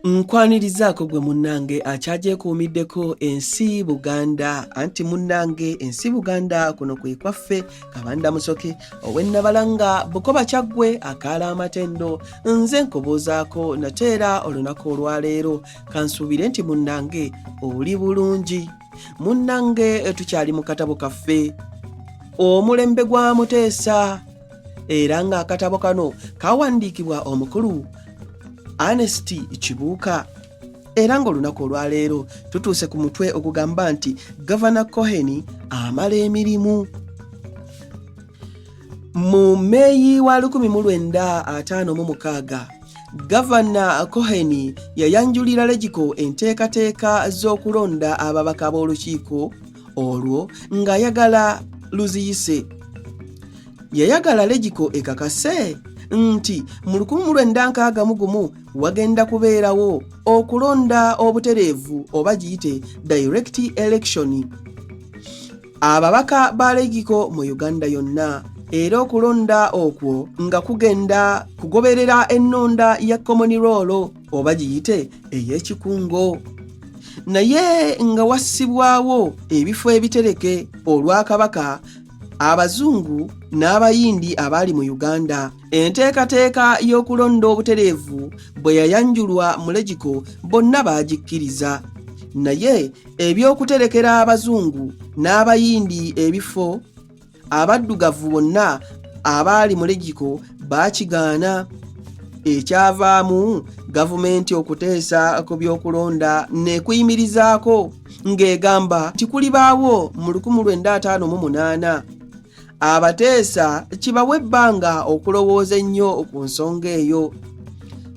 Nkwanirizaako gwe munnange akyagyekuumiddeko ensi Buganda anti munnange ensi Buganda kuno kwe kwaffe Kabanda Musoke ow'Ennabalanga Bukoba Kyaggwe akaala amatendo nze nkobozaako nateera olunaku olwaleero kansuubire nti munnange oli bulungi. Munnange tukyali mu katabo kaffe omulembe gwa Muteesa era nga akatabo kano kawandiikibwa omukulu Ernest Kibuuka era ng'olunaku olwaleero tutuuse ku mutwe ogugamba nti Gavana Cohen amala emirimu. Mu Meeyi wa 1956 Gavana Cohen yayanjulira Legiko enteekateeka z'okulonda ababaka b'olukiiko olwo ng'ayagala luziyise. Yayagala Legiko ekakase nti mu 1961 wagenda kubeerawo okulonda obutereevu oba giyite direct election ababaka ba Legiko mu Uganda yonna, era okulonda okwo nga kugenda kugoberera ennonda ya common roll oba giyite ey'ekikungo, naye nga wassibwawo ebifo ebitereke olwa Kabaka, Abazungu n'Abayindi abaali mu Uganda. Enteekateeka y'okulonda obutereevu bwe yayanjulwa mu Legiko bonna baagikkiriza, naye eby'okuterekera Abazungu n'Abayindi ebifo, abaddugavu bonna abaali mu Legiko baakigaana. Ekyavaamu gavumenti okuteesa ku by'okulonda n'ekuyimirizaako ng'egamba nti kulibaawo mu 1958 abateesa kibawe ebbanga okulowooza ennyo ku nsonga eyo.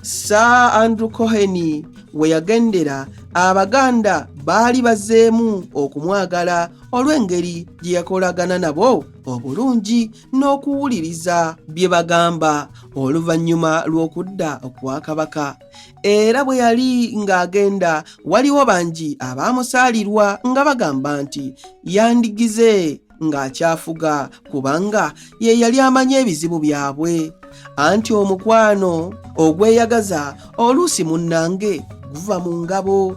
Sir Andrew Cohen we yagendera, Abaganda baali bazzeemu okumwagala olw'engeri gye yakolagana nabo obulungi n'okuwuliriza bye bagamba oluvannyuma lw'okudda okwa Kabaka. Era bwe yali ng'agenda waliwo bangi abaamusaalirwa nga bagamba nti yandigize ng'akyafuga kubanga ye yali amanyi ebizibu byabwe, anti omukwano ogweyagaza oluusi munnange guva mu ngabo.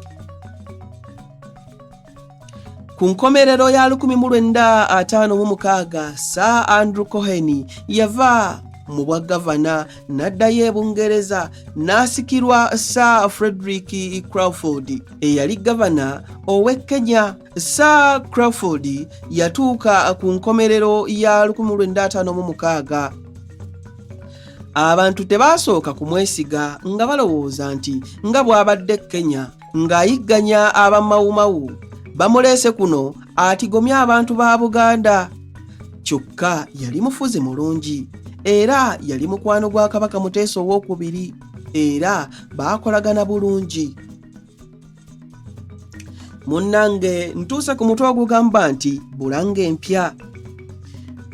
Ku nkomerero ya 1956 Sir Andrew Cohen yava mu bwa gavana n'addayo e Bungereza n'asikirwa Sir Frederick Crawford eyali gavana ow'e Kenya. Sir Crawford yatuuka ku nkomerero ya 1956. Abantu tebasooka kumwesiga nga balowooza nti nga bw'abadde Kenya ng'ayigganya abamawumawu bamuleese kuno atigomya abantu ba Buganda. Kyokka yali mufuzi mulungi era yali mukwano gwa Kabaka Muteesa II era baakolagana bulungi. Munnange ntuuse ku mutwe ogugamba nti Bulange empya.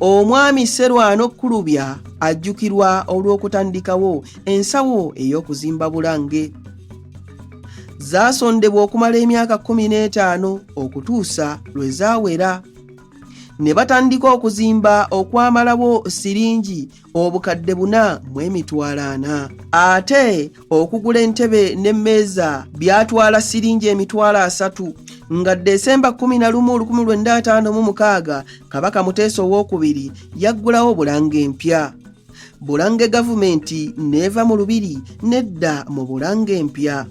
Omwami Sserwano Kulubya ajjukirwa olw'okutandikawo ensawo ey'okuzimba Bulange. Zaasondebwa okumala emyaka 15 okutuusa lwe zaawera, ne batandika okuzimba okwamalawo siringi obukadde 440. Ate okugula entebe n'emmeeza byatwala siringi emitwalo 3, nga Desemba 11, 1956 Kabaka Muteesa II yaggulawo Bulange empya. Bulange gavumenti neeva mu lubiri nedda mu Bulange empya.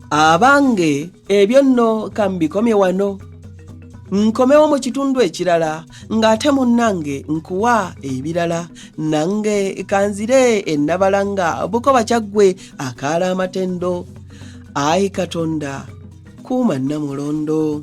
Abange ebyo nno kambikomye wano, nkomewo mu kitundu ekirala ng'ate munnange nkuwa ebirala, nange kanzire Ennabalanga Bukoba Kyaggwe akaala amatendo. Ayi Katonda kuuma Namulondo.